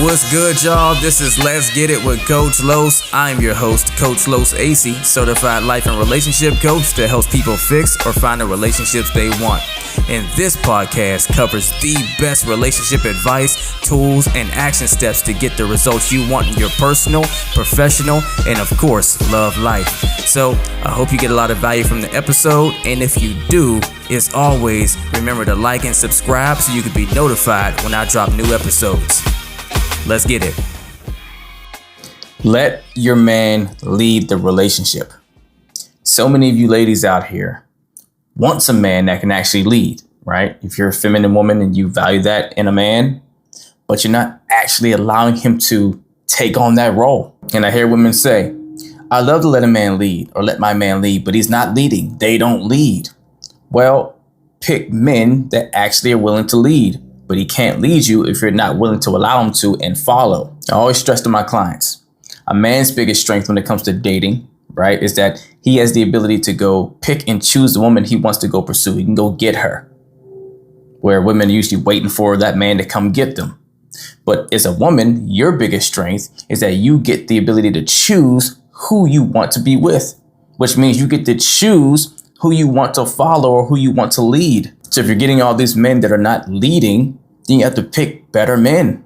What's good, y'all? This is Let's Get It with Coach Los. I'm your host, Coach Los AC, certified life and relationship coach that helps people fix or find the relationships they want. And this podcast covers the best relationship advice, tools, and action steps to get the results you want in your personal, professional, and of course, love life. So I hope you get a lot of value from the episode. And if you do, as always, remember to like and subscribe so you can be notified when I drop new episodes. Let's get it. Let your man lead the relationship. So many of you ladies out here want a man that can actually lead, right? If you're a feminine woman and you value that in a man, but you're not actually allowing him to take on that role. And I hear women say, I love to let a man lead or let my man lead, but he's not leading. They don't lead. Well, pick men that actually are willing to lead. But he can't lead you if you're not willing to allow him to and follow. I always stress to my clients, a man's biggest strength when it comes to dating, right, is that he has the ability to go pick and choose the woman he wants to go pursue. He can go get her, where women are usually waiting for that man to come get them. But as a woman, your biggest strength is that you get the ability to choose who you want to be with, which means you get to choose who you want to follow or who you want to lead. So if you're getting all these men that are not leading, then you have to pick better men.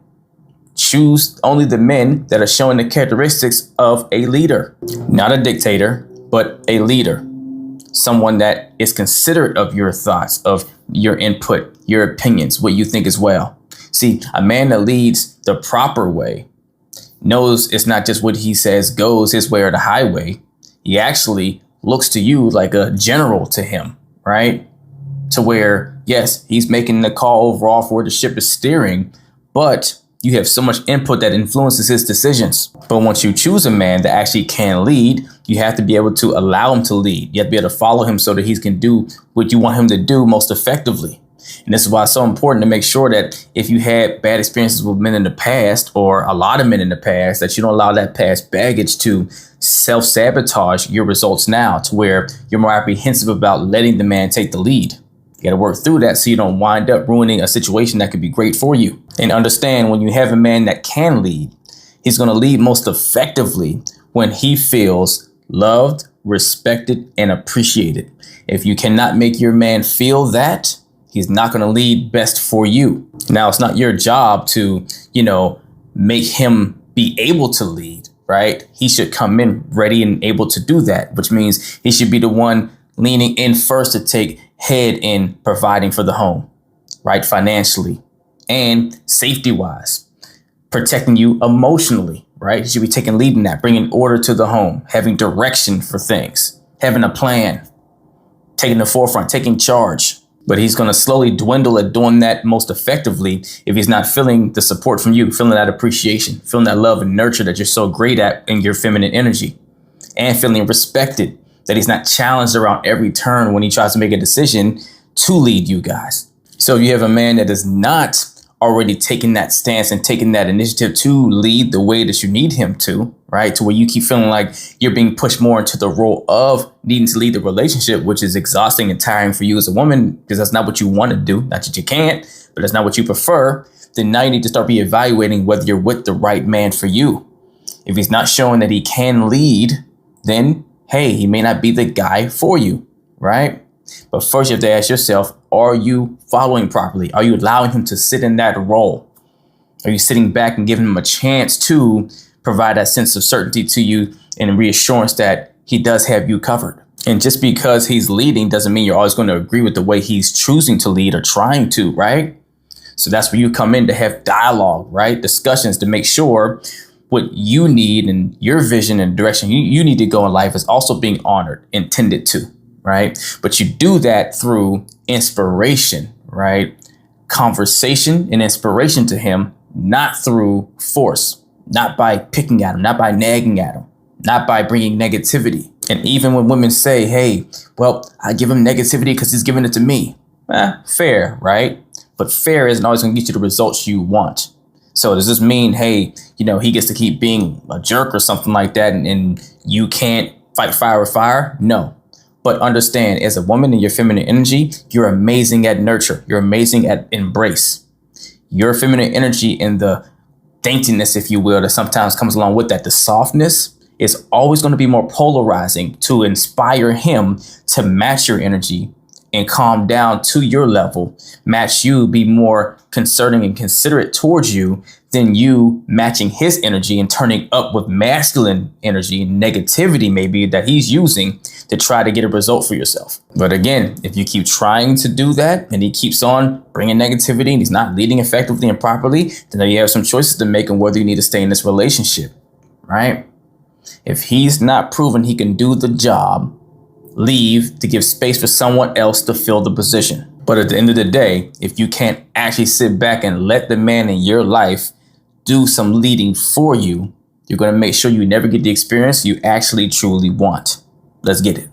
Choose only the men that are showing the characteristics of a leader, not a dictator, but a leader. Someone that is considerate of your thoughts, of your input, your opinions, what you think as well. See, a man that leads the proper way knows it's not just what he says goes his way or the highway. He actually looks to you like a general to him, right? To where, yes, he's making the call overall for where the ship is steering, but you have so much input that influences his decisions. But once you choose a man that actually can lead, you have to be able to allow him to lead. You have to be able to follow him so that he can do what you want him to do most effectively. And this is why it's so important to make sure that if you had bad experiences with men in the past, or a lot of men in the past, that you don't allow that past baggage to self-sabotage your results now, to where you're more apprehensive about letting the man take the lead. You got to work through that so you don't wind up ruining a situation that could be great for you. And understand, when you have a man that can lead, he's going to lead most effectively when he feels loved, respected, and appreciated. If you cannot make your man feel that, he's not going to lead best for you. Now, it's not your job to, make him be able to lead, right? He should come in ready and able to do that, which means he should be the one leaning in first to take head in providing for the home, right? Financially and safety wise, protecting you emotionally, right? He should be taking lead in that, bringing order to the home, having direction for things, having a plan, taking the forefront, taking charge. But he's going to slowly dwindle at doing that most effectively if he's not feeling the support from you, feeling that appreciation, feeling that love and nurture that you're so great at in your feminine energy, and feeling respected, that he's not challenged around every turn when he tries to make a decision to lead you guys. So if you have a man that is not already taking that stance and taking that initiative to lead the way that you need him to, right? To where you keep feeling like you're being pushed more into the role of needing to lead the relationship, which is exhausting and tiring for you as a woman, because that's not what you want to do. Not that you can't, but that's not what you prefer. Then now you need to start reevaluating whether you're with the right man for you. If he's not showing that he can lead, then hey, he may not be the guy for you, right? But first you have to ask yourself, are you following properly? Are you allowing him to sit in that role? Are you sitting back and giving him a chance to provide that sense of certainty to you and reassurance that he does have you covered? And just because he's leading doesn't mean you're always going to agree with the way he's choosing to lead or trying to, right? So that's where you come in to have dialogue, right? Discussions to make sure what you need and your vision and direction you need to go in life is also being honored, intended to, right? But you do that through inspiration, right? Conversation and inspiration to him, not through force, not by picking at him, not by nagging at him, not by bringing negativity. And even when women say, hey, well, I give him negativity because he's giving it to me. Fair, right? But fair isn't always going to get you the results you want. So does this mean, hey, he gets to keep being a jerk or something like that and you can't fight fire with fire? No. But understand, as a woman in your feminine energy, you're amazing at nurture. You're amazing at embrace. Your feminine energy and the daintiness, if you will, that sometimes comes along with that, the softness, is always going to be more polarizing to inspire him to match your energy and calm down to your level, match you, be more concerning and considerate towards you than you matching his energy and turning up with masculine energy and negativity maybe that he's using to try to get a result for yourself. But again, if you keep trying to do that and he keeps on bringing negativity and he's not leading effectively and properly, then you have some choices to make on whether you need to stay in this relationship, right? If he's not proven he can do the job, leave to give space for someone else to fill the position. But at the end of the day, if you can't actually sit back and let the man in your life do some leading for you, you're going to make sure you never get the experience you actually truly want. Let's get it.